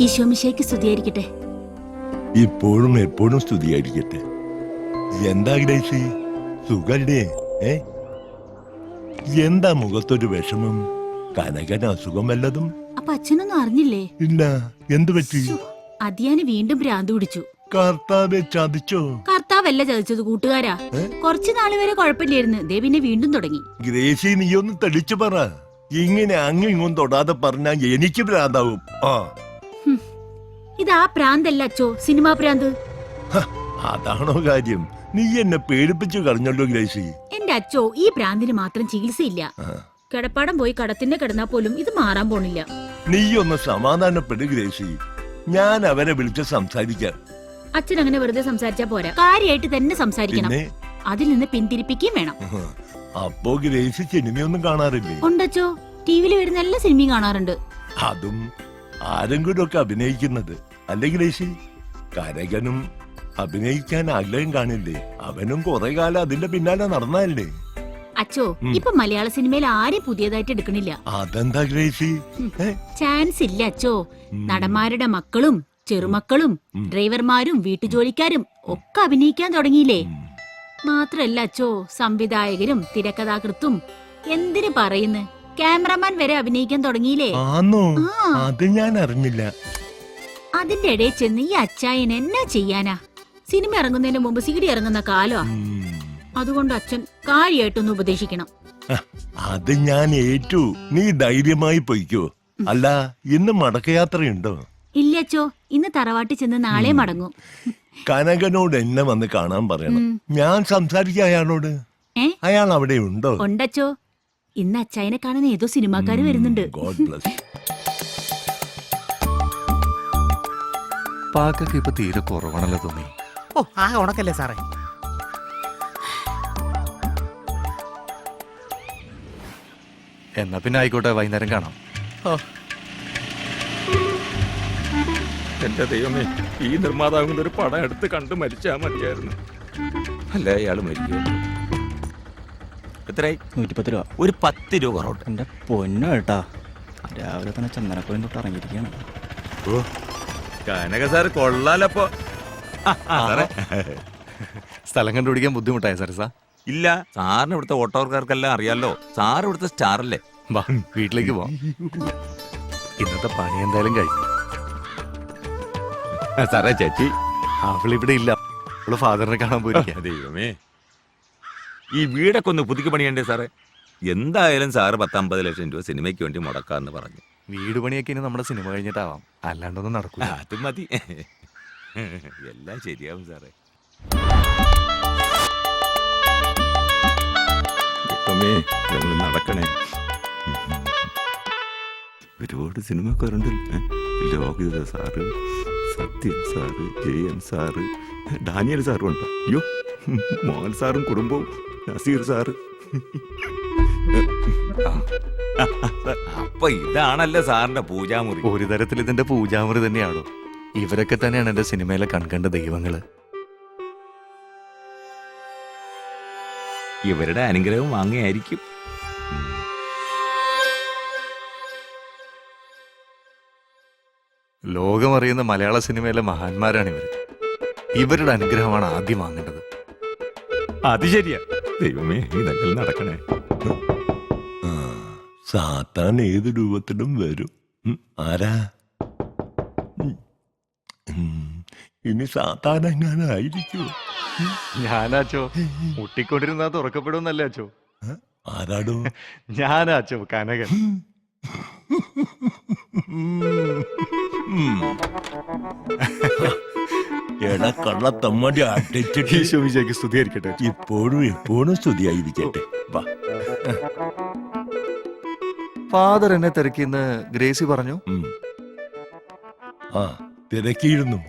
ഈശോമിശിഹായ്ക്ക് സ്തുതിയായിരിക്കട്ടെ. ഇപ്പോഴും എപ്പോഴും സ്തുതിയായിരിക്കട്ടെ. എന്താ ഗ്രേസി, സുഖല്ലേ? എന്താ മുഖത്തൊരു വിഷമം? കനകന് അസുഖം വല്ലതും? അപ്പൊ അച്ഛനൊന്നും അറിഞ്ഞില്ലേ? ഇല്ല. എന്തു പറ്റി? അതിയാന് വീണ്ടും ഭ്രാന്ത് പിടിച്ചു. കർത്താവെ ചതിച്ചോ? കർത്താവല്ല ചതിച്ചത്, കൂട്ടുകാരാ. കുറച്ചു നാള് വരെ കുഴപ്പമില്ലായിരുന്നു, ദേ പിന്നെ വീണ്ടും തുടങ്ങി. ഗ്രേസി, നീ ഒന്ന് തെളിച്ചു പറ. ഇങ്ങനെ അങ്ങും ഇങ്ങും തൊടാതെ പറഞ്ഞാ എനിക്ക് ഭ്രാന്താവും. ഇതാ പ്രാന്തല്ല അച്ചോ, സിനിമാ പ്രാന്ത്. അതാണോ കാര്യം? നീ എന്നെ പേടിപ്പിച്ചു കളഞ്ഞല്ലോ ഗ്രേസി. എന്റെ അച്ചോ, ഈ പ്രാന്തിന് മാത്രം ചികിത്സയില്ല. കിടപ്പാടം പോയി കടത്തിന്റെ കിടന്നാ പോലും ഇത് മാറാൻ പോണില്ല. നീ ഒന്ന് സമാധാനപ്പെടു ഗ്രേസി. ഞാൻ അവരെ വിളിച്ച് സംസാരിക്കാം. അച്ഛൻ അങ്ങനെ വെറുതെ സംസാരിച്ചാ പോരാ, കാര്യമായിട്ട് തന്നെ സംസാരിക്കണം. അതിൽ നിന്ന് പിന്തിരിപ്പിക്കുകയും വേണം. അപ്പോ ഗ്രേസി സിനിമയൊന്നും കാണാറില്ലേ? ഉണ്ടച്ചോ, ടിവിയിൽ വരുന്ന എല്ലാ സിനിമയും കാണാറുണ്ട്. അതും ആരെങ്കിലും ഒക്കെ അഭിനയിക്കുന്നത് അല്ലേ ഗ്രേസി? കനകനും അഭിനയിക്കാൻ ആഗ്രഹം കാണില്ലേ? അവനും കുറെ കാലം അതിന്റെ പിന്നാലെ നടന്നല്ലേ? അച്ചോ, ഇപ്പൊ മലയാള സിനിമയിൽ ആരെയും പുതിയതായിട്ട് എടുക്കണില്ല. അതെന്താ ഗ്രേസി? ചാൻസ് ഇല്ല അച്ചോ. നടന്മാരുടെ മക്കളും ചെറുമക്കളും ഡ്രൈവർമാരും വീട്ടുജോലിക്കാരും ഒക്കെ അഭിനയിക്കാൻ തുടങ്ങിയില്ലേ? മാത്രല്ല അച്ചോ, സംവിധായകരും തിരക്കഥാകൃത്തും എന്തിനു പറയുന്നു, ക്യാമറമാൻ വരെ അഭിനയിക്കാൻ തുടങ്ങിയില്ലേ? അത് ഞാൻ അറിഞ്ഞില്ല. അതിന്റെ ഇടയിൽ ചെന്ന് ഈ അച്ചായൻ എന്നാ ചെയ്യാനാ? സിനിമ ഇറങ്ങുന്നതിന് മുമ്പ് സിഡി ഇറങ്ങുന്ന കാലോ. അതുകൊണ്ട് അച്ഛൻ കാര്യമായിട്ടൊന്ന് ഉപദേശിക്കണം. അത് ഞാൻ ഏറ്റു. നീ ധൈര്യമായി പൊയ്ക്കോ. അല്ല, ഇന്ന് മടക്കയാത്രയുണ്ടോ? ഇല്ല അച്ചോ, ഇന്ന് തറവാട്ടിൽ ചെന്ന് നാളെ മടങ്ങും. കനകനോട് എന്നെ വന്ന് കാണാൻ പറയണം. ഞാൻ സംസാരിക്കാം അയാളോട്. അയാൾ അവിടെ ഉണ്ടോ? ഉണ്ടച്ചോ, ഇന്ന് അച്ചായനെ കാണാൻ ഏതോ സിനിമാക്കാര് വരുന്നുണ്ട്. പാക്കൊക്കെ ഇപ്പൊ തീരെ കുറവാണല്ലോ തോന്നി. ഓ, ആ ഉണക്കല്ലേ സാറേ. എന്നാ പിന്നെ ആയിക്കോട്ടെ, വൈകുന്നേരം കാണാം. എന്റെ ദൈവമേ, ഈ നിർമ്മാതാവിന്റെ ഒരു പടം എടുത്ത് കണ്ടു മരിച്ചാ മതിയായിരുന്നു. അല്ല, അയാള് മരിക്കും. എത്രയായി? 110 രൂപ. ഒരു 10 രൂപ കുറവുണ്ട്. എന്റെ പൊന്നു കേട്ടാ, രാവിലെ തന്നെ ചന്ദനക്കുളം തൊട്ട് ഇറങ്ങിയിരിക്കുകയാണ്. ഓ, കനക സാറ് കൊള്ളാലപ്പോ. സ്ഥലം കണ്ടുപിടിക്കാൻ ബുദ്ധിമുട്ടായ സാർ? ഇല്ല, സാറിന് ഇവിടുത്തെ ഓട്ടോക്കാർക്കെല്ലാം അറിയാലോ. സാർ ഇവിടുത്തെ സ്റ്റാർ അല്ലേ? വാ, വീട്ടിലേക്ക് പോവാം. ഇന്നത്തെ പണി എന്തായാലും കഴിഞ്ഞു. സാറേ, ചേച്ചി അവളിവിടെ ഇല്ല. അവള് ഫാദറിനെ കാണാൻ പോയിരിക്കാം. ദൈവമേ, ഈ വീടൊക്കെ ഒന്ന് പുതുക്കി പണിയണ്ടേ സാറേ? എന്തായാലും സാറ് 10-50 ലക്ഷം രൂപ സിനിമയ്ക്ക് വേണ്ടി മുടക്കാന്ന് പറഞ്ഞു. വീട് പണിയൊക്കെ ഇനി നമ്മുടെ സിനിമ കഴിഞ്ഞിട്ടാവാം, അല്ലാണ്ടൊന്നും നടക്കില്ല. അത് മതി, എല്ലാം ശരിയാവും സാറേ. നടക്കണേ. ഒരുപാട് സിനിമക്കാരുണ്ടല്ലേ. ലോകിത sir, Sathyan sir, Jayan sir, Daniel സാറും ഉണ്ടോ? അയ്യോ, മോഹൻ സാറും കുടുംബവും, നസീർ സാറ്. അപ്പൊ ഇതാണല്ലോ സാറിന്റെ പൂജാമുറി. ഒരു തരത്തിൽ ഇതിന്റെ പൂജാമുറി തന്നെയാണോ? ഇവരൊക്കെ തന്നെയാണ് എന്റെ സിനിമയിലെ കൺകണ്ട ദൈവങ്ങള്. ഇവരുടെ അനുഗ്രഹം വാങ്ങിയായിരിക്കും. ലോകമറിയുന്ന മലയാള സിനിമയിലെ മഹാന്മാരാണ് ഇവര്. ഇവരുടെ അനുഗ്രഹമാണ് ആദ്യം വാങ്ങേണ്ടത്. അത് ശരിയാ. ദൈവമേ, ഇതൊക്കെ നടക്കണേ. സാത്താൻ ഏത് രൂപത്തിലും വരും. ആരാ ഇനി സാത്താൻ എങ്ങാനായിരിക്കോ? ഞാനാച്ചോ, മുട്ടിക്കൊണ്ടിരുന്നാ തുറക്കപ്പെടുമെന്നല്ലേ അച്ചോ? ആരാടോ? ഞാനാച്ചോ, കനകൻ. കള്ളത്തമ്മടി അടിച്ചിട്ട് സ്തുതിയായിരിക്കട്ടെ. ഇപ്പോഴും എപ്പോഴും സ്തുതിയായിരിക്കട്ടെ. ഫാദർ എന്നെ തിരക്കിന്ന് ഗ്രേസി പറഞ്ഞു. തിരക്കിയിരുന്നു.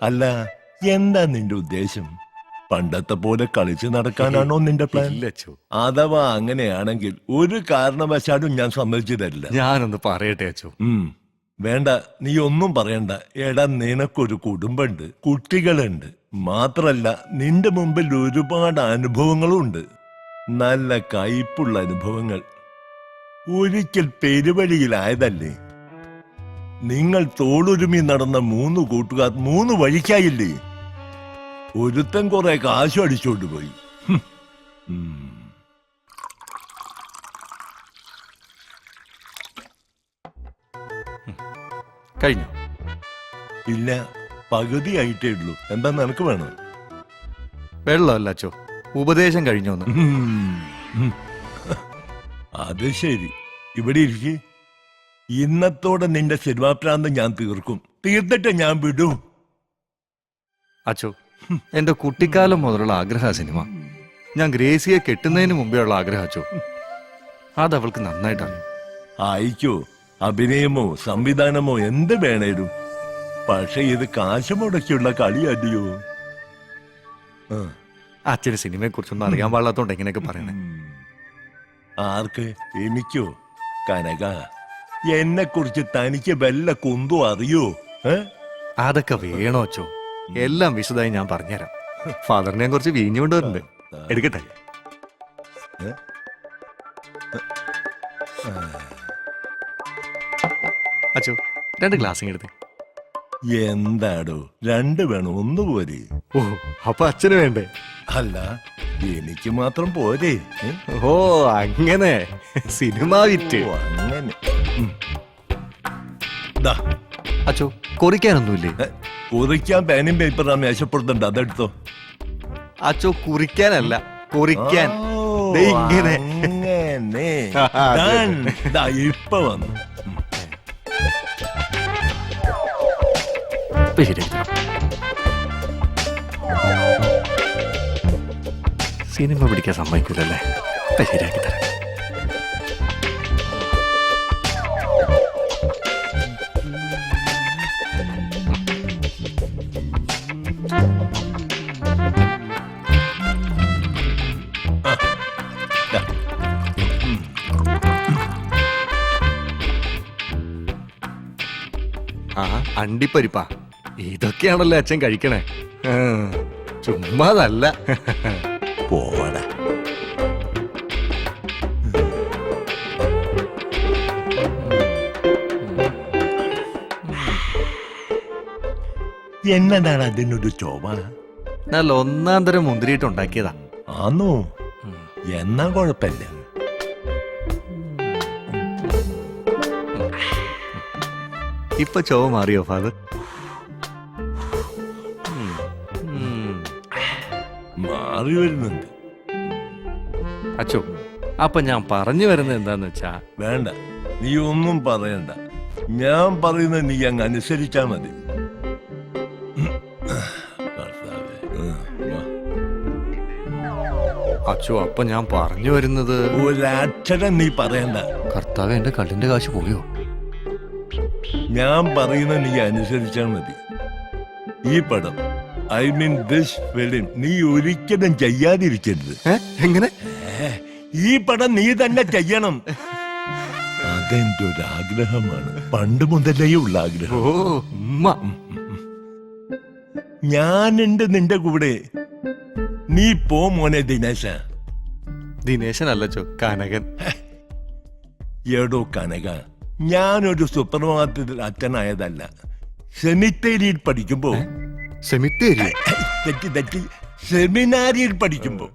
അല്ല, എന്താ നിന്റെ ഉദ്ദേശം? പണ്ടത്തെ പോലെ കളിച്ചു നടക്കാനാണോ നിന്റെ പ്ലാൻ? അഥവാ അങ്ങനെയാണെങ്കിൽ ഒരു കാരണവശാലും ഞാൻ സമ്മതിച്ചു തരില്ല. ഞാനൊന്ന് പറയട്ടെ അച്ചോ? വേണ്ട, നീ ഒന്നും പറയണ്ട. എടാ, നിനക്കൊരു കുടുംബമുണ്ട്, കുട്ടികളുണ്ട്. മാത്രല്ല, നിന്റെ മുമ്പിൽ ഒരുപാട് അനുഭവങ്ങളും ഉണ്ട്. നല്ല കയ്പുള്ള അനുഭവങ്ങൾ. ഒരിക്കൽ പെരുവഴിയിലായതല്ലേ? നിങ്ങൾ തോളുരുമി നടന്ന 3 കൂട്ടുകാർ 3 വഴിക്കായില്ലേ? ഒരുത്തൻ കുറെ കാശ് അടിച്ചോണ്ട് പോയി. കഴിഞ്ഞു. ഇല്ല, പകുതിയായിട്ടേ ഉള്ളൂ. എന്താ നിനക്ക് വേണം? വെള്ളമല്ല അച്ചോ, ഉപദേശം കഴിഞ്ഞോന്ന്. അത് ശരി. ഇവിടെ ഇരിക്കെ. ഇന്നത്തോടെ നിന്റെ സിനിമാപ്രാന്ത് ഞാൻ തീർക്കും. തീർത്തിട്ട് ഞാൻ വിടൂ. അച്ചോ, എന്റെ കുട്ടിക്കാലം മുതലുള്ള ആഗ്രഹ സിനിമ. ഞാൻ ഗ്രേസിയെ കെട്ടുന്നതിന് മുമ്പേ ഉള്ള ആഗ്രഹം അച്ചോ. അതവൾക്ക് നന്നായിട്ടാണ്. ആയിക്കോ, അഭിനയമോ സംവിധാനമോ എന്ത് വേണേലും. പക്ഷെ ഇത് കാശ് മുടക്കിയുള്ള കളിയല്ലയോ. അച്ഛന് സിനിമയെ കുറിച്ചൊന്നും അറിയാൻ പാടില്ലാത്തോണ്ട് എങ്ങനെയൊക്കെ പറയണേ. ആർക്ക്? എനിക്കോ? കനക, എന്നെ കുറിച്ച് തനിക്ക് വല്ല കുന്തോ അറിയോ? അതൊക്കെ വേണോ അച്ചോ? എല്ലാം വിശദമായി ഞാൻ പറഞ്ഞുതരാം. ഫാദറിനെ ഞാൻ കുറച്ച് വീഞ്ഞു കൊണ്ടുവരുന്നുണ്ട്. എടുക്കട്ടെ? അച്ചോ, 2 ഗ്ലാസ് എടുത്ത്. എന്താടോ 2 വേണം? 1 പോരെ? ഓ, അപ്പൊ അച്ഛന് വേണ്ടേ? അല്ല, എനിക്ക് മാത്രം പോരെ? ഓ അങ്ങനെ, സിനിമ വിറ്റ്. ഓ, അങ്ങനെ. ദാ, അച്ചോ, കുറിക്കാനൊന്നുമില്ലേ? കുറിക്കാൻ പേനും പേപ്പറാ മേശപ്പുറത്തുണ്ട്, അതെടുത്തോ. അച്ചോ, കുറിക്കാനല്ല, കുറിക്കാൻ. ദേ ഇങ്ങനെ. അങ്ങനെ. ദാ, ഇപ്പൊ വന്നു. സിനിമ പിടിക്കാൻ സമ്മതിക്കൂലല്ലേ? ശരിയാക്കി തരാം. അണ്ടിപ്പരിപ്പാ, ഇതൊക്കെയാണല്ലോ അച്ഛൻ കഴിക്കണേ. ചുമ്മാതല്ല. പോടാ. എന്നതാണ് അതിനൊരു ചൊവ? നല്ല 1-ാം തരം മുന്തിരിയിട്ടുണ്ടാക്കിയതാ. ആന്നോ? എന്നാ കുഴപ്പമില്ല. ഇപ്പൊ ചൊവ മാറിയോ ഫാദർ? മാറി വരുന്നുണ്ട്. അച്ചോ, അപ്പൊ ഞാൻ പറഞ്ഞു വരുന്നത് എന്താന്ന് വെച്ചാ. വേണ്ട, നീ ഒന്നും പറയണ്ട. ഞാൻ പറയുന്നത് നീ അങ്ങ് അനുസരിച്ചാ മതി. അച്ചോ, അപ്പൊ ഞാൻ പറഞ്ഞു വരുന്നത്. ഒരക്ഷരം നീ പറയണ്ട. കർത്താവ്, എന്റെ കള്ളിന്റെ കാശ് പോയോ? ഞാൻ പറയുന്നത് നീ അനുസരിച്ചാൽ മതി. ഈ പടം, ഐ മീൻ ദിസ് ഫിലിം, നീ ഒരിക്കലും ചെയ്യാതിരിക്കരുത്. എങ്ങനെ? ഈ പടം നീ തന്നെ ചെയ്യണം. അതെന്റെ ഒരു ആഗ്രഹമാണ്, പണ്ട് മുതലേ ഉള്ള ആഗ്രഹം. ഓ ഉമ്മ. ഞാനുണ്ട് നിന്റെ കൂടെ. നീ പോ മോനെ ദിനേശ. ദിനേശനല്ലച്ചോ, കനകൻ. ഏടോ കനക, ഞാനൊരു സുപ്രഭാതത്തിൽ അച്ഛനായതല്ല. സെമിത്തേരിയിൽ പഠിക്കുമ്പോ. സെമിത്തേരി? തെറ്റി സെമിനാരിയിൽ പഠിക്കുമ്പോ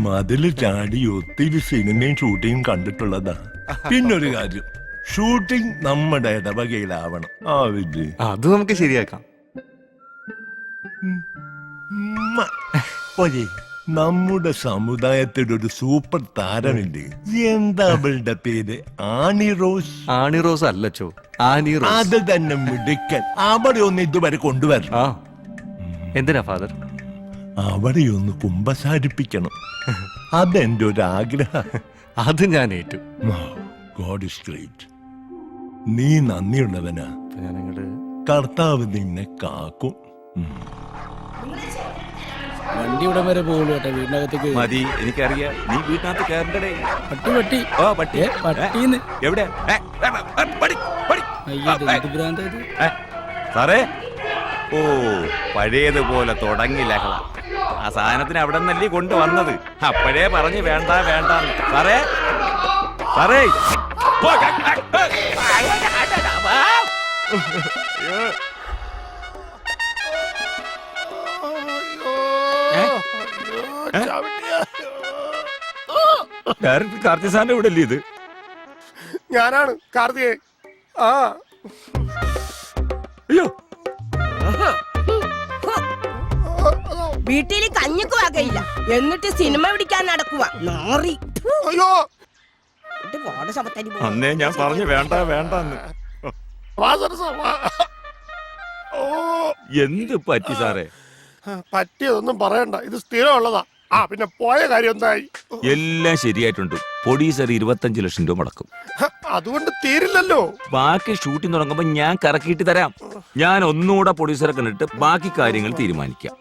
മതില് ചാടി ഒത്തിരി സിനിമയും ഷൂട്ടിങ്ങും കണ്ടിട്ടുള്ളതാ. പിന്നൊരു കാര്യം, ഷൂട്ടിംഗ് നമ്മുടെ ഇടവകയിലാവണം. ആവില്ലേ? അത് നമുക്ക് ശരിയാക്കാം. നമ്മുടെ സമുദായത്തിൽ ഒരു സൂപ്പർ താരമില്ലേ? എന്താ അവളുടെ പേര്? Annie rose. ആണി റോസ് അല്ലച്ചോ, ആനി റോസ്. അത് തന്നെ മിടുക്കൻ. അവിടെ ഒന്ന് ഇതുവരെ കൊണ്ടുവരണം. ആ, എന്തിനാ ഫാദർ? അവിടെ ഒന്ന് കുമ്പസാരിപ്പിക്കണം. അതെന്റെ ഒരു ആഗ്രഹം. അത് ഞാൻ ഏറ്റു. God is great. നീ നന്ദിയുള്ളവനാ. ഞാനിങ്ങോട്ട്. കർത്താവ് നിന്നെ കാക്കും. വണ്ടി ഇവിടെ വരെ പോകുള്ളൂ കേട്ടോ, വീടിനകത്തേക്ക് മതി, എനിക്കറിയാം. നീ വീട്ടിനകത്ത് കയറണ്ടേ. പട്ടി ഓ പട്ടി. പട്ടീന്ന് എവിടെ? അയ്യോ, എന്ത് ഭ്രാന്താ ഇത്? സാറേ, ഓ പഴയതുപോലെ തുടങ്ങി ലഹള. ആ സാധനത്തിന് അവിടെ നിന്നല്ലേ കൊണ്ടുവന്നത്. അപ്പോഴേ പറഞ്ഞു വേണ്ട വേണ്ട. സാറേ, സാറേ, ഡയറക്ടർ കാർത്തി സാറിന്റെ ഇവിടെ അല്ലേ ഇത്? ഞാനാണ് കാർത്തികേ. ആ അയ്യോ വീട്ടിൽ കഞ്ഞിക്ക് വകയില്ല, എന്നിട്ട് സിനിമ പിടിക്കാൻ നടക്കുക നാറി. അയ്യോ ഇത് വാർഡ് സമത്തരി പോ. അന്നേ ഞാൻ പറഞ്ഞു വേണ്ട വേണ്ടെന്ന്. ഓ എന്ത് പറ്റി സാറേ? പറ്റിയതൊന്നും പറയണ്ട, ഇത് സ്ഥിരമുള്ളതാ. ആ പിന്നെ പോയ കാര്യം എന്തായി? എല്ലാം ശരിയായിട്ടുണ്ട്. പ്രൊഡ്യൂസർ 25 ലക്ഷം രൂപ മുടക്കും. അതുകൊണ്ട് തീരില്ലല്ലോ. ബാക്കി ഷൂട്ടിംഗ് തുടങ്ങുമ്പോ ഞാൻ കറക്കിയിട്ട് തരാം. ഞാൻ ഒന്നുകൂടെ പ്രൊഡ്യൂസറെ കണ്ടിട്ട് ബാക്കി കാര്യങ്ങൾ തീരുമാനിക്കാം.